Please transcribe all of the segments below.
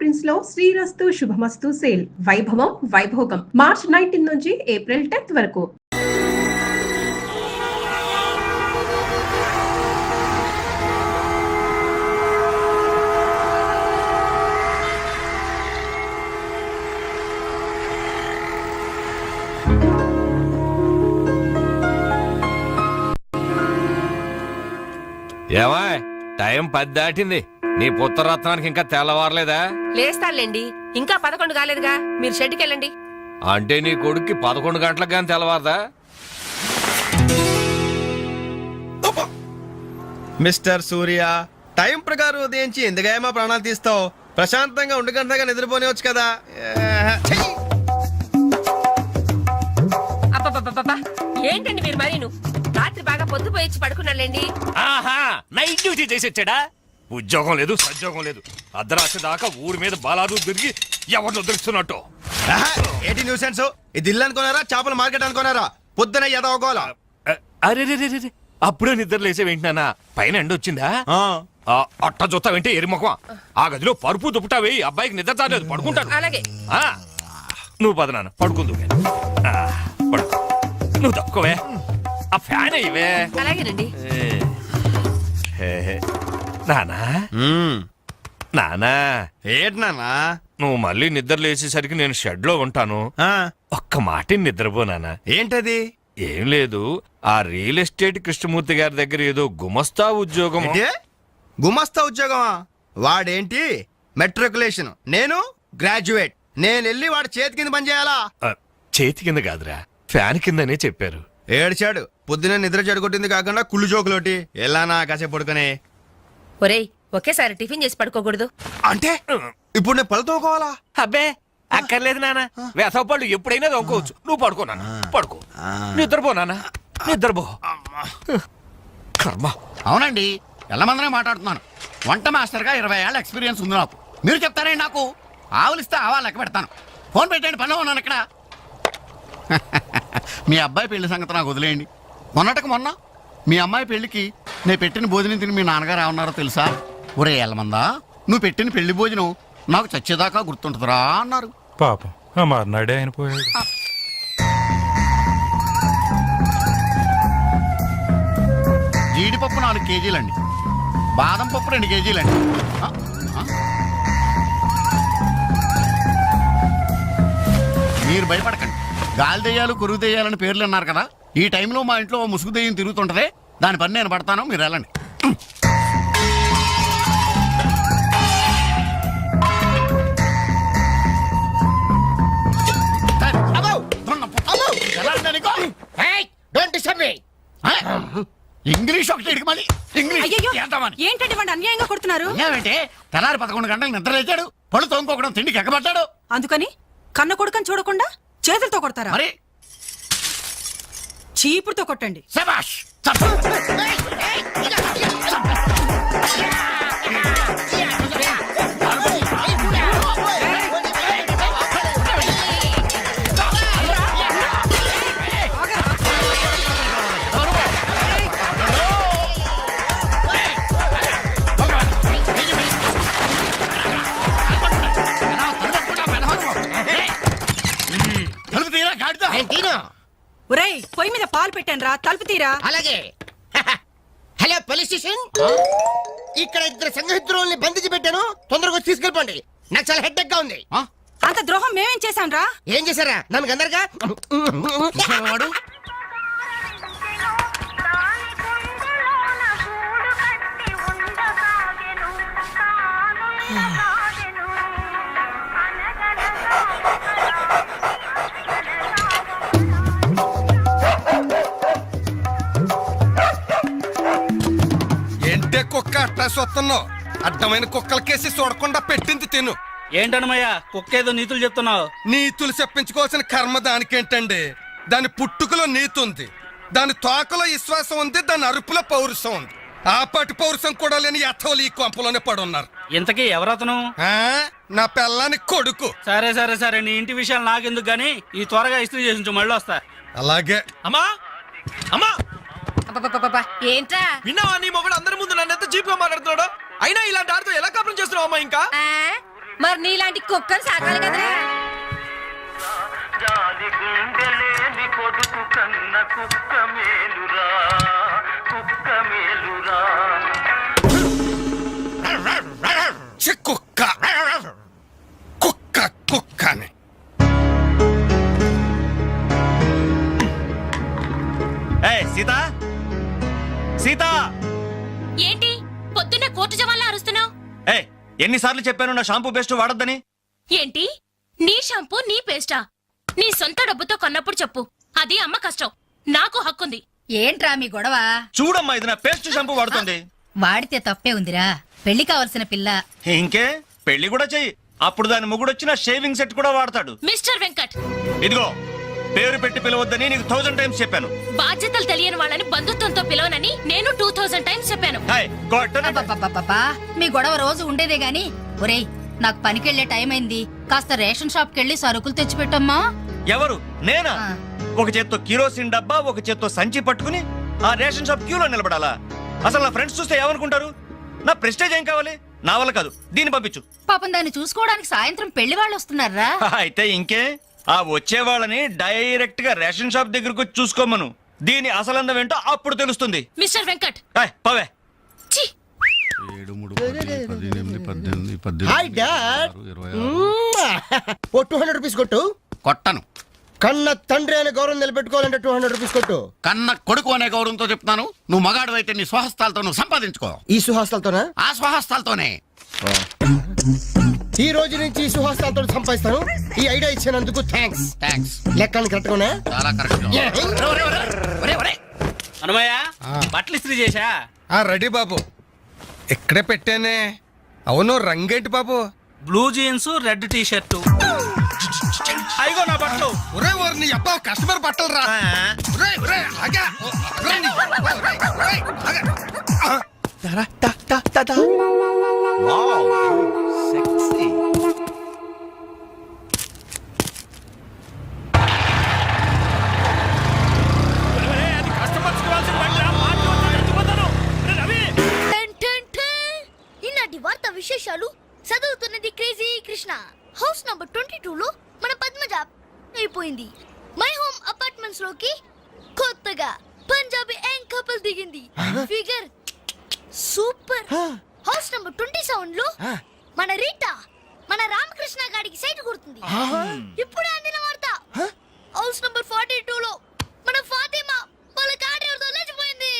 Prince లో శ్రీరస్తు శుభమస్తు sale వైభవం Vaibhogam March 19 నుంచి ఏప్రిల్ 10 వరకు. ఏమా టైం 10 దాటింది, నీ పుత్రరత్నానికి ఇంకా తెల్లవారలేదా? లేస్తానులేండి, ఇంకా 11 కాలేదుగా. మీరు షెడ్కి వెళ్ళండి. అంటే నీ కొడుక్కి 11 గంటలకు కానీ తెల్లవారదా? మిస్టర్ సూర్య, టైం ప్రకారం ఉదయించి ఎందుకేమో ప్రాణాలు తీస్తావు? ప్రశాంతంగా ఉండి గంటగా నిద్రపోనివచ్చు కదా. అబ్బబ్బబ్బబ్బా, ఏంటండి మీరు మరీను? రాత్రి బాగా పొద్దుపోయి పడుకున్నాలేండి. ఆహా, నైట్ డ్యూటీ చేసి వచ్చాడా? ఉద్యోగం లేదు, సద్యోగం లేదు. అర్ధరాత్రి దాకా ఊరి మీద బాలాదు తిరిగి ఎవరిని వదిలిస్తున్నట్టు. ఏంటి న్యూసెన్స్? ఇది ఇల్లు అనుకున్నారా, చేపల మార్కెట్ అనుకున్నారా? పొద్దున ఎదవగోలా. అరే అప్పుడే నిద్ర లేసే వింటున్నానా? పైన ఎండ వచ్చిందా? అట్ట చూస్తావేంటే ఎరిమొఖం. ఆ గదిలో పరుపు దుప్పటా వేయి, అబ్బాయికి నిద్ర చాలేదు, పడుకుంటాడు. అలాగే. నువ్వు పద నాన్న, పడుకుందు. పడుకో, నువ్వు తక్కువే. ఆ ఫ్యాన్ అయ్యవే. అలాగేనండి. నానా నానా, ఏంటి నాన్నా? నువ్వు మళ్ళీ నిద్ర లేచేసరికి నేను షెడ్ లో ఉంటాను. ఒక్క మాట నిద్రపో నానా. ఏంటది? ఏం లేదు, ఆ రియల్ ఎస్టేట్ కృష్ణమూర్తి గారి దగ్గర ఏదో గుమస్తా ఉద్యోగం. గుమస్తా ఉద్యోగమా? వాడేంటి మెట్రికులేషన్, నేను గ్రాడ్యుయేట్. నేను వెళ్ళి వాడి చేతి కింద పని చేయాలా? చేతి కింద కాదురా, ఫ్యాన్ కిందనే చెప్పారు. ఏడ్చాడు. పొద్దున నిద్ర చెడగొట్టింది కాకుండా కుళ్ళు జోకులోటి. ఎలానా కాసేపు పడుకునే. ఒరేయ్, ఒకేసారి టిఫిన్ చేసి పడుకోకూడదు. అంటే ఇప్పుడు నేను పళ్ళు తోకోవాలా? అబ్బే అక్కర్లేదు నాన్న, వేసవపళ్ళు ఎప్పుడైనా తోకోవచ్చు. నువ్వు పడుకో నాన్న, పడుకో. నిద్రపో నాన్న, నిద్రపో. కర్మ. అవునండి, ఎల్లమందనే మాట్లాడుతున్నాను. వంట మాస్టర్గా 20 ఏళ్ళ ఎక్స్పీరియన్స్ ఉంది నాకు. మీరు చెప్తారండి నాకు? ఆవులిస్తే ఆవా లెక్క పెడతాను. ఫోన్ పెట్టండి, పనిలో ఉన్నాను ఇక్కడ. మీ అబ్బాయి పెళ్లి సంగతి నాకు వదిలేయండి. మొన్నటికి మొన్న మీ అమ్మాయి పెళ్లికి నేను పెట్టిన భోజనం తిని మీ నాన్నగారు ఏమన్నారో తెలుసా? ఒరే ఎల్లమందా, నువ్వు పెట్టిన పెళ్లి భోజనం నాకు చచ్చేదాకా గుర్తుంటుందిరా అన్నారు. పాపం ఆ మర్నాడే ఆయన పోయాడు. జీడిపప్పు 4 కేజీలండి, బాదం పప్పు 2 కేజీలండి. మీరు భయపడకండి. గాలి దెయ్యాలు, కురుగు దెయ్యాలని పేర్లు అన్నారు కదా. ఈ టైంలో మా ఇంట్లో ముసుగు దెయ్యం తిరుగుతుంటదే, దాని పని నేను పడతాను, మీరు వెళ్ళండి. ఇంగ్లీష్ ఒకటి ఇడికి మళ్ళీ ఇంగ్లీష్ ఏంటంటే వాడు అన్యాయంగా కొడుతున్నారు. ఏమంటే తెల్లారి 11 గంటలకు నిద్ర లేచాడు, పళ్ళు తోముకోకడం తిండికి ఎక్కబడ్డాడు. అందుకని కన్న కొడుకని చూడకుండా చేతులతో కొడతారా? మరి చీపురుతో కొట్టండి. శభాష్. ఒరేయ్, పొయ్యి మీద పాలు పెట్టాను రా, తలుపు తీరా. అలాగే. హలో పోలీస్ స్టేషన్, ఇక్కడ 2 సంఘహితుల్ని బంధించి పెట్టాను, తొందరగా వచ్చి తీసుకెళ్ళిపోండి. నాకు చాలా హెడ్డెక్ గా ఉంది. అంత ద్రోహం మేమేం చేశాం రా? ఏం చేశారా? నన్ను గందరగా వాడు ఏంటే కుక్క అట్టా సొత్తున్నావు? అడ్డమైన కుక్కలకేసి చూడకుండా పెట్టింది తిను. ఏంటన్నమయ్యా, కుక్కేదో నీతులు చెప్తున్నావు? నీతులు చెప్పించుకోవాల్సిన కర్మ దానికేంటండి? దాని పుట్టుకలో నీతి ఉంది, దాని తోకలో విశ్వాసం ఉంది, దాని అరుపులో పౌరుషం ఉంది. ఆ పాటి పౌరుషం కూడా లేని యథోలు ఈ కొంపలోనే పడున్నారు. ఇంతకీ ఎవరతను? నా పిల్లని కొడుకు. సరే సరే సరే, నీ ఇంటి విషయాలు నాకెందుకు గానీ ఈ త్వరగా ఇస్త్రీ చేసి మళ్ళీ వస్తా. అలాగే. అమ్మా అమ్మా, ఏంట్రా విన్నావా? నీ మొగుడు అందరి ముందు నన్ను ఎంత చీప్ గా మాట్లాడుతున్నాడు. అయినా ఇలాంటి ఆడితో ఎలా కాపురం చేస్తున్నావు అమ్మా? ఇంకా మరి నీలాంటి కుక్కలు సాకాలి కదరా ఛీ, కుక్క కుక్క కుక్క అని సీత సీత ఏంటి పొద్దున్నే కోర్టు జవాన్లా అరుస్తున్నావు ఎన్నిసార్లు చెప్పాను నా షాంపూ పేస్ట్ వాడొద్దని? ఏంటి నీ షాంపూ నీ పేస్టా నీ సొంత డబ్బుతో కొన్నప్పుడు చెప్పు అది అమ్మ కష్టం నాకు హక్కుంది ఏంట్రా మీ గొడవ? చూడమ్మా ఇది నా పేస్ట్ షాంపూ వాడుతుంది. వాడితే తప్పే ఉందిరా. పెళ్లి కావలసిన పిల్ల. ఇంకే పెళ్లి కూడా చెయ్యి, అప్పుడు దాని మొగుడు వచ్చిన షేవింగ్ సెట్ కూడా వాడతాడు. మిస్టర్ వెంకట్, ఇదిగో పేరు పెట్టి పిలవద్దని నీకు 1000 టైమ్స్ చెప్పాను. బాధ్యతలు తెలియని వాళ్ళని బంధుత్వంతో పిలవనని నేను 2000 టైమ్స్ చెప్పాను. అబ్బబ్బబ్బబ్బబ్బా, మీ గొడవ రోజు ఉండేదే గాని. ఒరేయ్, నాకు పనికెళ్లే టైం అయింది. కాస్త రేషన్ షాప్ కెళ్ళి సరుకులు తెచ్చిపెట్టమ్మా. ఎవరు? నేనా? ఆ. ఒక చేత్తో కిరోసిన్ డబ్బా, ఒక చేత్తో సంచి పట్టుకుని ఆ రేషన్ షాప్ క్యూలో నిలబడాలా? అసలు నా ఫ్రెండ్స్ చూస్తే ఏమనుకుంటారు? నా ప్రెస్టేజ్ ఏం కావాలి? నా వల్ల కాదు, దీన్ని పంపించు. పాపం దాన్ని చూసుకోవడానికి సాయంత్రం పెళ్లి వాళ్ళు వస్తున్నారా? అయితే ఇంకే ఆ వచ్చే వాళ్ళని డైరెక్ట్ గా రేషన్ షాప్ దగ్గరకు వచ్చి చూసుకోమను. దీని అసలందం ఏంటో అప్పుడు తెలుస్తుంది. మిస్టర్ వెంకట్, పవే. ఛీ! 7, 3, 10, 18, 18, హాయ్ డాడ్. 20. ఓ 200 రూపీస్ కొట్టు. కొట్టను. కన్న తండ్రి అనే గౌరవం నిలబెట్టుకోవాలంటే 200 రూపీస్ కొట్టు. కన్న కొడుకు అనే గౌరవంతో చెప్తాను. నువ్వు మగాడు అయితే నీ స్వహస్తాలతో నువ్వు సంపాదించుకో. ఈ సుహాస్తాలతోనా? ఆ స్వహస్తాలతోనే. ఈ రోజు నుంచి ఈ సుహాస్తాలతో సంపాదిస్తాను. ఈ ఐడియా ఇచ్చినందుకు థ్యాంక్స్. థ్యాంక్స్. లెక్కలు కరెక్ట్ గా చాలా కరెక్ట్. అనమయ్య బట్టలు ఇస్త్రీ చేశా. రెడీ బాబు, ఇక్కడే పెట్టానే. అవును, రంగేంటి బాబు? Blue jeans, red T shirt. అయిగో నా బట్టలు. ఒరే ఓరి నీ అబ్బా, కస్టమర్ బట్టలు రా. ఒరేయ్, ఒరేయ్, ఆగా. ఒరేయ్ నీ అబ్బా, ఒరేయ్, ఒరేయ్, ఆగా. Wow, sexy. ఈనాటి వార్త విశేషాలు చదువుతున్నది క్రేజీ కృష్ణ. హౌస్ నంబర్ 22 లో మన పద్మజ అయిపోయింది. మై హోమ్ అపార్ట్మెంట్స్ లోకి కొత్తగా పంజాబీ యాంగ్ కపుల్ దిగింది. Figure super. హౌస్ నంబర్ 27 లో మన రీటా మన రామకృష్ణ గాడికి సైట్ కొడుతుంది. ఇప్పుడే అందిన వార్త. హౌస్ నంబర్ 42 లో మన ఫాతిమా వాళ్ళ కాడేరుతో లేచిపోయింది.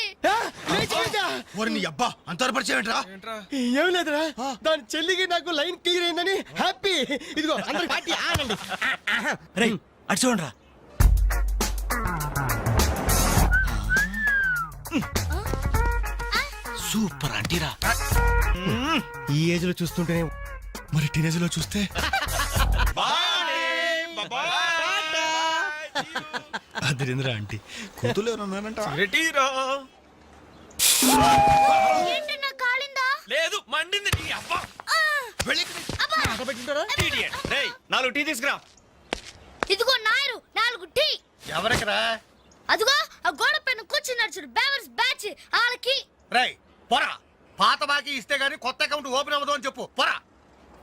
అబ్బా అంత పరిచయం ఏం లేదురా, దాని చెల్లికి నాకు లైన్ క్లియర్ అయిందని హ్యాపీ. ఇదిగో అందరి పార్టీ ఆనండి. అటు చూడరా. సూపర్ అంటీరా. ఈ ఏజ్ లో చూస్తుంటేనే మరి టీనేజ్ లో చూస్తే అదిరింద్రా ఆంటీ. కూతురు ఎవరన్నారంట? ఏంటి నా కాలిందా? లేదు, మండింది నీ అబ్బా. రేయ్, 4 టీ తీసుకురా. ఇదిగో నాయరు 4 టీ. ఎవరికరా? అదిగో ఆ గోడ పైన కూర్చున్నాడు చూడు, బేవర్స్ బ్యాచ్ వాళ్ళకి. రై పోరా, పాత బాకీ ఇస్తే గానీ కొత్త అకౌంట్ ఓపెన్ అవ్వదు అని చెప్పు. పోరా.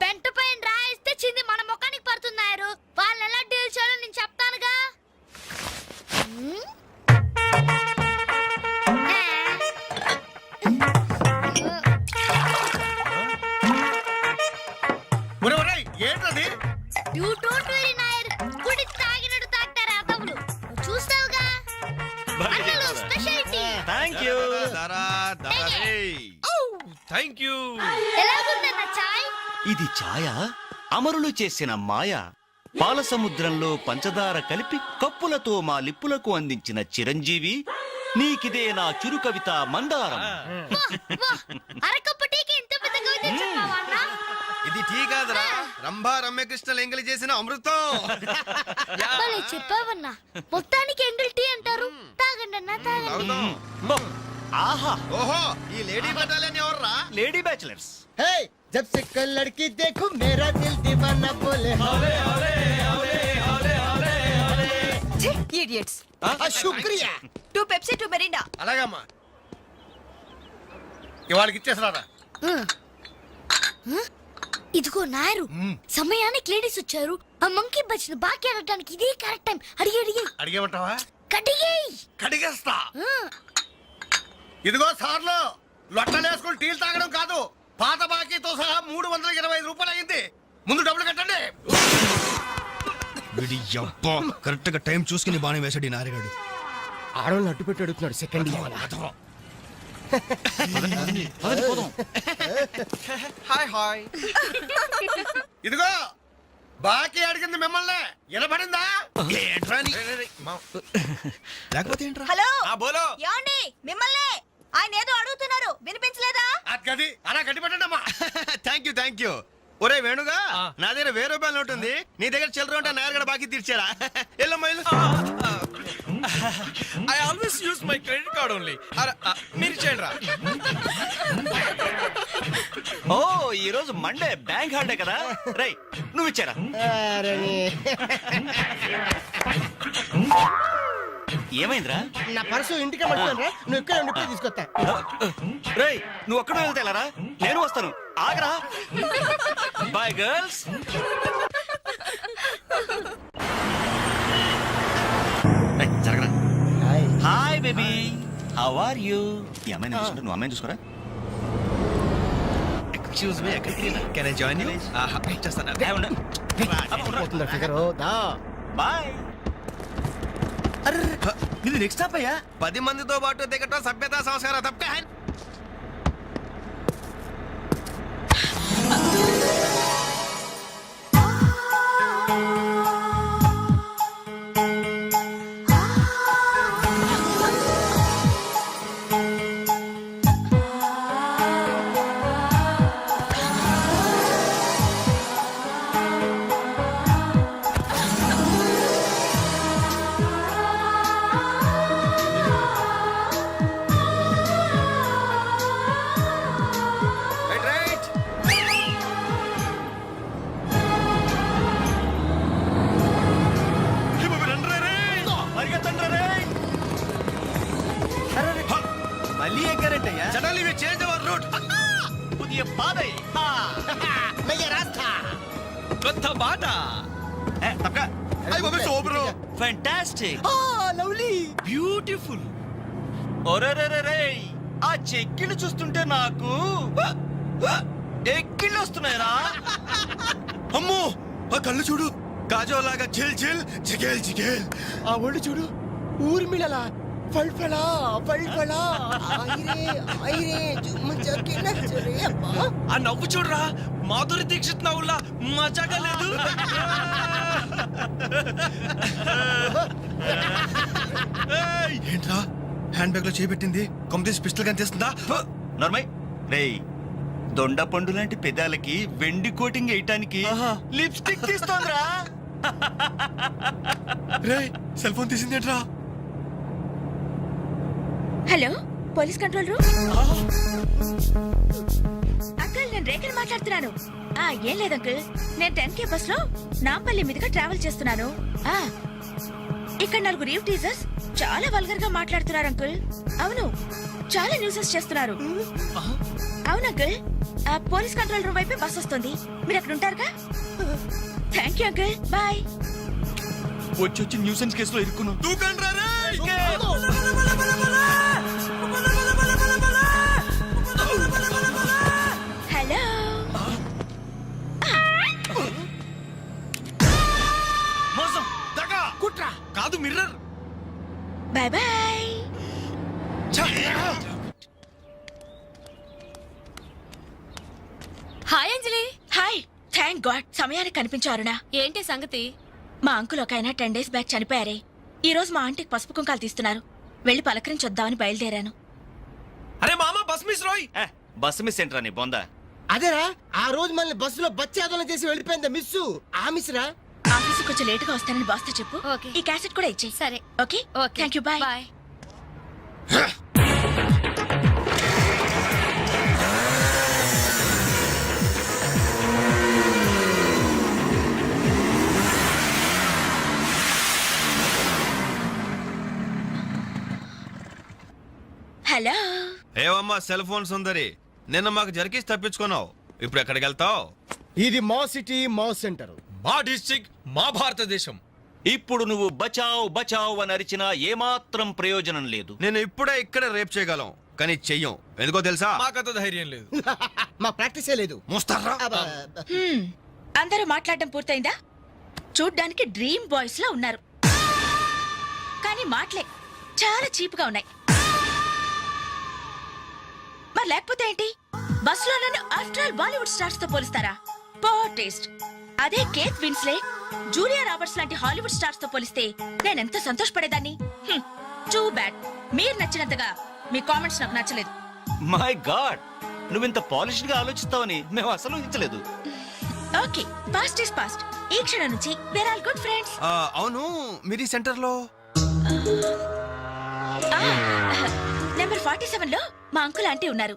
పెంట పైన రాయిస్తే చింది మన ముఖానికి పడుతున్నారు. వాళ్ళని ఎలా డీల్ చేయాలో నేను చెప్తానుగా. ఏంటది? You don't worry Nair. గుడి తాగినట్టు తాగుతారు అదవులు. చూస్తావుగా అన్నలు స్పెషాలిటీ. థాంక్యూ. Thank you. ఎలాగుందన్న చాయ్? ఇది ఛాయ అమరులు చేసిన మాయ. పాల సముద్రంలో పంచదార కలిపి కప్పులతో మా లిప్పులకు అందించిన చిరంజీవి, నీకిదే నా చురు కవిత మందారం. అరకప్పు టీకి ఇంత పెద్ద కవిత చెప్పావా అన్న? ఇది టీ కాదురా, రంభా రమ్యకృష్ణలు ఎంగిలి చేసిన అమృతం. భలే చెప్పావన్నా. మొత్తానికి ఎంగిల్ టీ అంటారు. తాగండి అన్న, తాగండి. ఆహా, ఓహో, ఈ లేడీ బటాలియన్ ఎవర్రా? Lady bachelors. హే, జబ్ సే కల్ లడ్కీ దేఖో మేరా దిల్ దీవానా బోలే హోలే హోలే హోలే హోలే హోలే హోలే. ఇడియట్స్. శుక్రియా. 2 పెప్సీ 2 మెరిండా. అలాగమ్మా, ఇవాళకి ఇచ్చేసినారా? ఇదిగో నాయరు సమయానికి లేడీస్ వచ్చారు. ఆ మంకీ బచ్చిన బాకీ అనడానికి ఇదే కరెక్ట్ టైం. అడిగి అడిగి అడిగేమంటావా? కడిగేయ్. కడిగేస్తా. ఇదిగో సార్లు, లొట్టలేసుకుని టీలు తాగడం కాదు, పాత బాకీతో సహా 325 రూపాయలు అయింది. ముందు డబ్బులు కట్టండి. కరెక్ట్ గా టైం చూసుకుని బాగానే వేసాడు ఈ నారిగాడు. ఆడవాళ్ళని అడ్డు పెట్టి అడుగుతున్నాడు. Second hi hi. ఇదిగో బాకీ అడిగింది మిమ్మల్ని, వినపడిందా? లేకపోతే ఏంట్రా? హలో బోలో ఏమండి, మిమ్మల్ని ఆయన ఏదో అడుగుతున్నారు, వినిపించలేదా? గది అలా గట్టి పెట్టండి అమ్మా. Thank you. ఒరే వేణుగా, నా దగ్గర 1000 రూపాయలు నోట్ ఉంది. నీ దగ్గర చిల్లర ఉంటే నాయర్ బాకీ తీర్చారా? ఎల్లమ్మా I always use my credit card only. మీరు చేయండి రా. ఓ ఈ రోజు మండే బ్యాంక్ హాలిడే కదా. రై నువ్వు ఇచ్చారా? ఏమైందిరా? నా పర్సు ఇంటికి మర్చిపోయాను. నువ్వు ఇక్కడ ఉండి ఇప్పుడే తీసుకొస్తా. రేయ్ నువ్వు ఒక్కడో వెళ్తే వెళ్ళారా? నేను వస్తాను, ఆగరా. Boy girls. జరగరా. Hi baby, how are you? ఈ అమ్మాయిని చూసుకుంటా, నువ్వు అమ్మాయిని చూసుకోరా. Excuse me, can I join you? చేస్తాను. పోతుందా ఫిగర్? దా బాయ్. ఇది నెక్స్ట్ స్టాప్ అయ్యా. 10 మందితో పాటు దిగటం సభ్యత సంస్కారం తప్ప. మళ్ళీ ఎక్కారంటయ్యా. Suddenly we change our route. Pudhiya Paadhai కొత్త బాట. తప్పక. అయ్య బాబు సూపర్. ఫ్యాంటాస్టిక్. Lovely, beautiful. ఒరేరేరే, ఆ చెక్కిళ్ళు చూస్తుంటే నాకు ఎక్కిళ్ళు వస్తున్నాయరా. అమ్మో ఆ కళ్ళు చూడు, కాజోలాగా జిల్ జిల్ జిగేల్ జిగేల్. ఆ ఒళ్ళు చూడు, ఊర్మిళలా ఫల్ఫలా ఫల్ఫలా. ఐరే ఐరే జుమ్మ జకిన చరే అబ్బా. ఆ నవ్వు చూడరా, మాధురి దీక్షిత్ నవ్వులా మజాగా లేదు. ఏంట్రా హ్యాండ్ బ్యాగ్ లో చేపెట్టింది? కంప్లీట్ పిస్టల్ కనిపిస్తుందా? నార్మల్. రేయ్ దొండ పండు లాంటి పెదాలకి వెండి కోటింగ్ వేయటానికి లిప్స్టిక్ తీస్తోందిరా. రేయ్ సెల్ ఫోన్ తీసిందేంట్రా? Hello, police control room. Uncle, నేను రేఖలు మాట్లాడుతున్నాను. ఏం లేదు అంకుల్, నేను 10K బస్ లో నాంపల్లి మీదుగా ట్రావెల్ చేస్తున్నాను. ఇక్కడ 4 రీవ్ టీజర్స్ చాలా వల్గర్ గా మాట్లాడుతున్నారు అంకుల్. అవును, చాలా న్యూసెస్ చేస్తున్నారు. అవును అంకుల్, పోలీస్ కంట్రోల్ రూమ్ వైపే బస్ వస్తుంది. మీరు అక్కడ ఉంటారుగా? Thank you uncle, bye. వచ్చి న్యూసెన్స్ కేసులో ఇరుక్కున్నాం. హలో. మోసం, దగా, కుట్రా కాదు mirror. Bye bye. Hi Anjali. Hi. Thank god సమయానికి కనిపించారునా. ఏంటి సంగతి? మా అంకుల్ ఒక ఆయన 10 days బ్యాక్ చనిపోయారే. ఈ రోజు మా ఆంటీకి పసుపు కుంకాలు తీస్తున్నారు. వెళ్ళి పలకరించొద్దామని బయలుదేరాను. అరే మామ, బస్ మిస్ రోయ్. బస్ మిస్ ఏంట్రా నీ బొందా? అదేరా, ఆ రోజు మనల్ని బస్సులో బచ్చాదోళన చేసి వెళ్ళిపోయిందా మిస్సు. ఆ మిస్ రా. ఆఫీస్ కొంచెం లేటుగా వస్తానని బాస్తో చెప్పు. ఈ క్యాసెట్ కూడా ఇచ్చేయి. సరే. Okay. Thank you. Bye. Hello. ఏవమ్మా సెల్ ఫోన్ సుందరి, నిన్న మాకు జరికేసి తప్పించుకున్నావు. ఇప్పుడు ఎక్కడికి వెళ్తావు? ఇది మా సిటీ మా సెంటర్. మా డిస్ట్రిక్ట్ మా భారతదేశం. ఇప్పుడు నువ్వు బచావ్ బచావ్ అని అరిచినా ఏమాత్రం ప్రయోజనం లేదు. నేను ఇప్పుడే ఇక్కడ రేప్ చేయగలం కానీ చెయ్యం. ఎందుకో తెలుసా? మాకంత ధైర్యం లేదు. మా ప్రాక్టీసే లేదు. మోస్తారా? అందరూ మాట్లాడడం పూర్తయిందా? చూడ్డానికి డ్రీమ్ బాయ్స్ లా ఉన్నారు, కానీ మాటలే చాలా చీప్ గా ఉన్నాయి. మరి లేకపోతే ఏంటి? బస్ లో నన్ను ఆఫ్టర్ ఆల్ బాలీవుడ్ స్టార్స్ తో పోలిస్తారా? Poor taste. అదే కేత్ విన్స్లే, జూలియా రాబర్ట్స్ లాంటి హాలీవుడ్ స్టార్స్ తో పోలిస్తే నేనెంత సంతోషపడేదాన్ని. Too bad. మీరు నచ్చినంతగా మీ కామెంట్స్ నాకు నచ్చలేదు. మై గాడ్, నువ్వింత పాలిష్డ్ గా ఆలోచిస్తావని మేము అసలు ఊహించలేదు. Okay, past is past. ఈ క్షణం నుంచి వేర్ ఆల్ గుడ్ ఫ్రెండ్స్. అవును, మీరు ఈ సెంటర్ లో నెంబర్ 47 లో మా అంకుల్ ఆంటీ ఉన్నారు.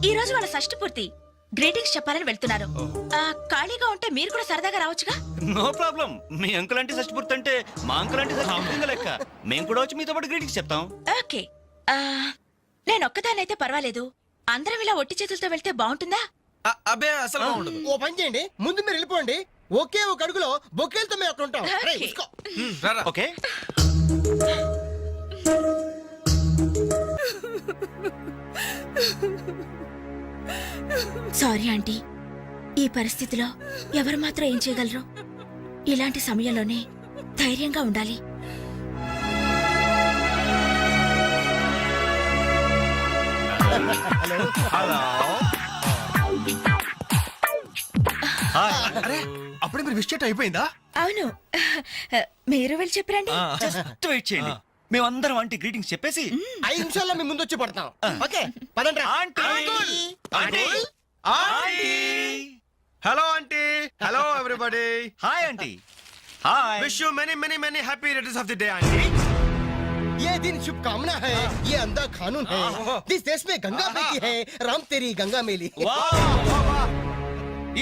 ఈ రోజు వాళ్ళ షష్ఠి పూర్తి. గ్రీటింగ్స్ చెప్పాలని వెళ్తున్నారు. ఖాళీగా ఉంటే మీరు కూడా సరదాగా రావచ్చుగా. No problem. మీ అంకుల్ అంటే షష్టిపూర్తి అంటే మా అంకుల్ అంటే షష్టిపూర్తి లెక్క. మేము కూడా వచ్చి మీతో పాటు గ్రీటింగ్స్ చెప్తాం. ఓకే, నేను ఒక్కదానైతే పర్వాలేదు. అందరం ఇలా ఒట్టి చేతులతో వెళ్తే బాగుంటుందా? అబ్బే అసలు ఉండదు. ఓ పని చేయండి, ముందు మీరు వెళ్ళిపోండి. ఒకే ఒక అడుగులో బొక్కేలతో మేము అక్కడ ఉంటాం. రేయ్, ఓకే. ఉస్కో. ఓకే. సారీ ఆంటీ, ఈ పరిస్థితిలో ఎవరు మాత్రం ఏం చేయగలరు? ఇలాంటి సమయంలోనే ధైర్యంగా ఉండాలి. అరే అప్పుడే మీరు విష్ అయిపోయిందా? అవును, మీరు వెళ్ళి చెప్పరండి. జస్ట్ వెయిట్ చేయండి. మేమందరం ఆంటీ గ్రీటింగ్స్ చెప్పేసి 5 నిమిషాల్లో మీ ముందు వచ్చి పడతాం. ఓకే, పదండి రా. Hello aunty. Hello everybody. Hi aunty. Hi. Wish you many many many happy returns of the day aunty. ये दिन शुभकामना है, ये अंधा कानून है. जिस देश में गंगा बहती है, राम तेरी गंगा मेली.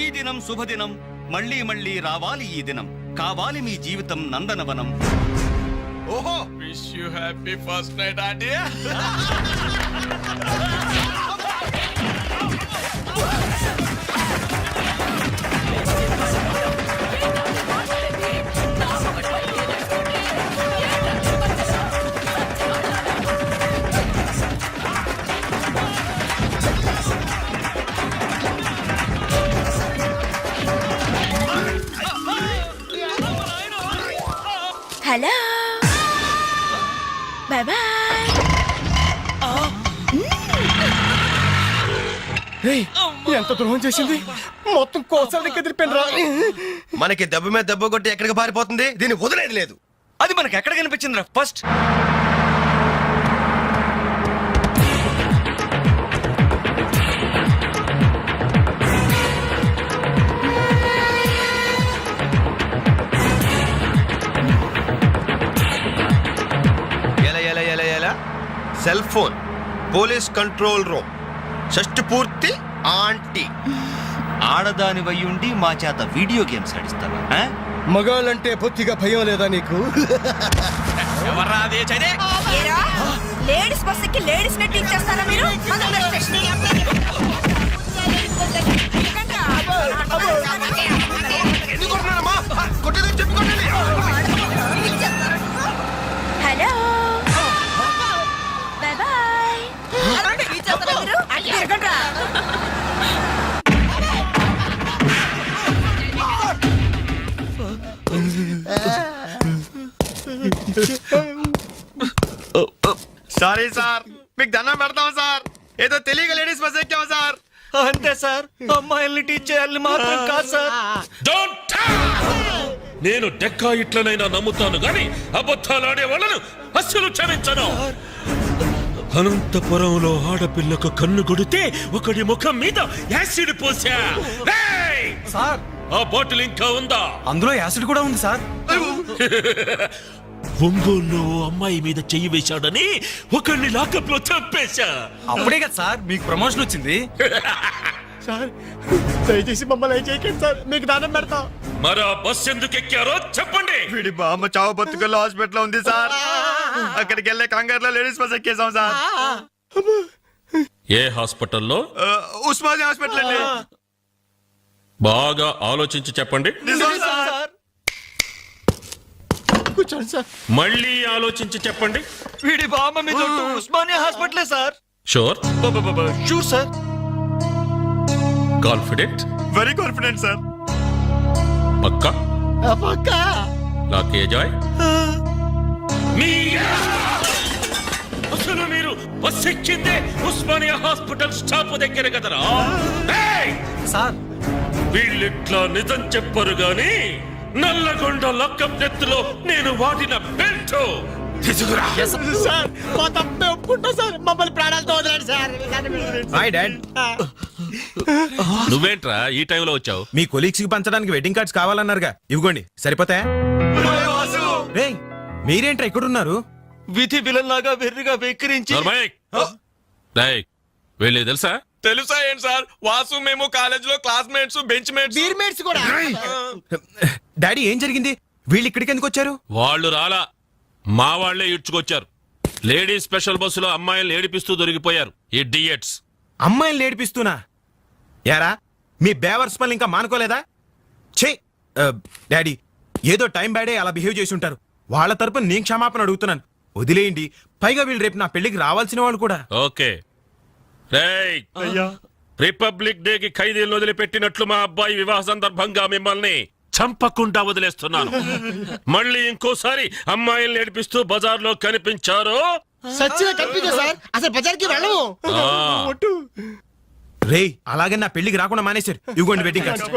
ఈ దినం శుభదినం. మళ్ళీ మళ్ళీ రావాలి ఈ దినం. కావాలి మీ జీవితం నందనవనం. ఓహో, wish you happy first night aunty. Hello, bye bye. ఎంత ద్రోహం చేసింది, మొత్తం కోసాలు కదిలిపోయినరా. మనకి దెబ్బ మీద దెబ్బ కొట్టి ఎక్కడికి పారిపోతుంది, దీన్ని వదిలేదు లేదు. అది మనకి ఎక్కడ కనిపించింది రా first? Cell phone, police control room, షష్టి పూర్తి ఆంటీ. ఆడదాని వయ్యుండి మా చేత వీడియో గేమ్స్ ఆడిస్తావా? మగాళ్ళంటే బొత్తిగా భయం లేదా నీకు? ఎవర్రా అదే చైనే? లేడీస్ బస్ ఎక్కి లేడీస్ నెట్ ఇచ్చేస్తారా మీరు? Hello, bye bye. Sorry sir, మీకు దండం పెడతాం సార్. ఏదో తెలియక లేడీస్ బస్ ఎక్కాం సార్. అంతే సార్, అమ్మాయిల్ని టీచ్ చేయాలని మాత్రం కాదు సార్. నేను డెక్కా ఇట్లనైనా నమ్ముతాను గాని అబద్ధాలాడే వాళ్ళను అస్సలు క్షమించను. అనంతపురంలో ఆడపిల్లకు కన్ను కొడితే ఒకడి ముఖం మీద యాసిడ్ పోసా. సార్, ఆ బాటిల్ ఇంకా ఉందా? అందులో యాసిడ్ కూడా ఉంది సార్. ఒంగోలులో అమ్మాయి మీద చెయ్యి వేశాడని ఒకరిని లాకప్ లో చంపేశా. అప్పుడే కదా సార్ మీకు ప్రమోషన్ వచ్చింది. సార్ దయచేసి మమ్మల్ని చేయకండి సార్, మీకు దానం పెడతాం. మరి ఆ బస్ ఎందుకు ఎక్కారో చెప్పండి. వీడి బామ్మ చావు బతుకుల్లో హాస్పిటల్ ఉంది సార్. అక్కడికి వెళ్ళే కంగారులో లేడీస్ బస్ ఎక్కేసాం సార్. ఏ హాస్పిటల్లో? ఉస్మానియా హాస్పిటల్ అండి. బాగా ఆలోచించి చెప్పండి. కూర్చోండి సార్. మళ్ళీ ఆలోచించి చెప్పండి. వీడి బామ్మ మీద ఉస్మానియా హాస్పిటలే sir. Sure? Sure sir. Confident? Very confident sir. పక్కా? పక్కా. నాకే జాయ్. అసలు మీరు బస్ ఎక్కిందే ఉస్మానియా హాస్పిటల్ స్టాప్ దగ్గర కదరా? ఏయ్! సార్ వీళ్ళిట్లా నిజం చెప్పరు గాని నల్లగొండ లక్కప్ నెత్తులో నేను వాడిన బెల్ట్ తీసుకురా. సార్ మా తప్పే ఒప్పుకుంటా సార్, మమ్మల్ని ప్రాణాలతో వదిలేండి సార్. Hi dad. నువ్వేంట్రా ఈ టైంలో వచ్చావు? మీ కొలీగ్స్ కి పంచడానికి వెడ్డింగ్ కార్డ్స్ కావాలన్నారుగా, ఇవ్వండి సరిపోతాయా? రేయ్ మీరేంట్రా ఇక్కడున్నారు? విధి విలన్లాగా వెర్రిగా వెక్కిరించి వీళ్ళు తెలుసా? తెలుసా ఏంటి సార్? వాసు మేము కాలేజ్ లో క్లాస్మేట్స్, బెంచ్ మేట్స్. బీర్మేట్స్ కూడా. డాడీ ఏం జరిగింది? వీళ్ళు ఇక్కడికి ఎందుకు వచ్చారు? వాళ్ళు రాలా, మా వాళ్లే ఇడ్చుకొచ్చారు. లేడీస్ స్పెషల్ బస్సులో అమ్మాయిలు ఏడిపిస్తూ దొరికిపోయారు ఇడియట్స్. అమ్మాయిని ఏడిపిస్తున్నా? యారా మీ బేవర్స్ పనులు ఇంకా మానుకోలేదా? ఛే డాడీ, ఏదో టైం బ్యాడే అలా బిహేవ్ చేసి ఉంటారు. వాళ్ళ తరపున నేను క్షమాపణ అడుగుతున్నాను, వదిలేయండి. పైగా వీళ్ళు రేపు నా పెళ్లికి రావాల్సిన వాళ్ళు కూడా. ఓకే రేయ్, రిపబ్లిక్ డే కి ఖైదీలను వదిలిపెట్టినట్లు మా అబ్బాయి వివాహ సందర్భంగా మిమ్మల్ని చంపకుండా వదిలేస్తున్నాను. మళ్ళీ ఇంకోసారి అమ్మాయిల్ని ఏడిపిస్తూ బజార్లో కనిపించారో సచ్చిగా కనిపించా సార్, అసలు బజార్కి వెళ్ళము. రేయ్ అలాగే నా పెళ్లికి రాకుండా మానేశారు. ఇవ్వండి వెడ్డింగ్ కార్డ్స్.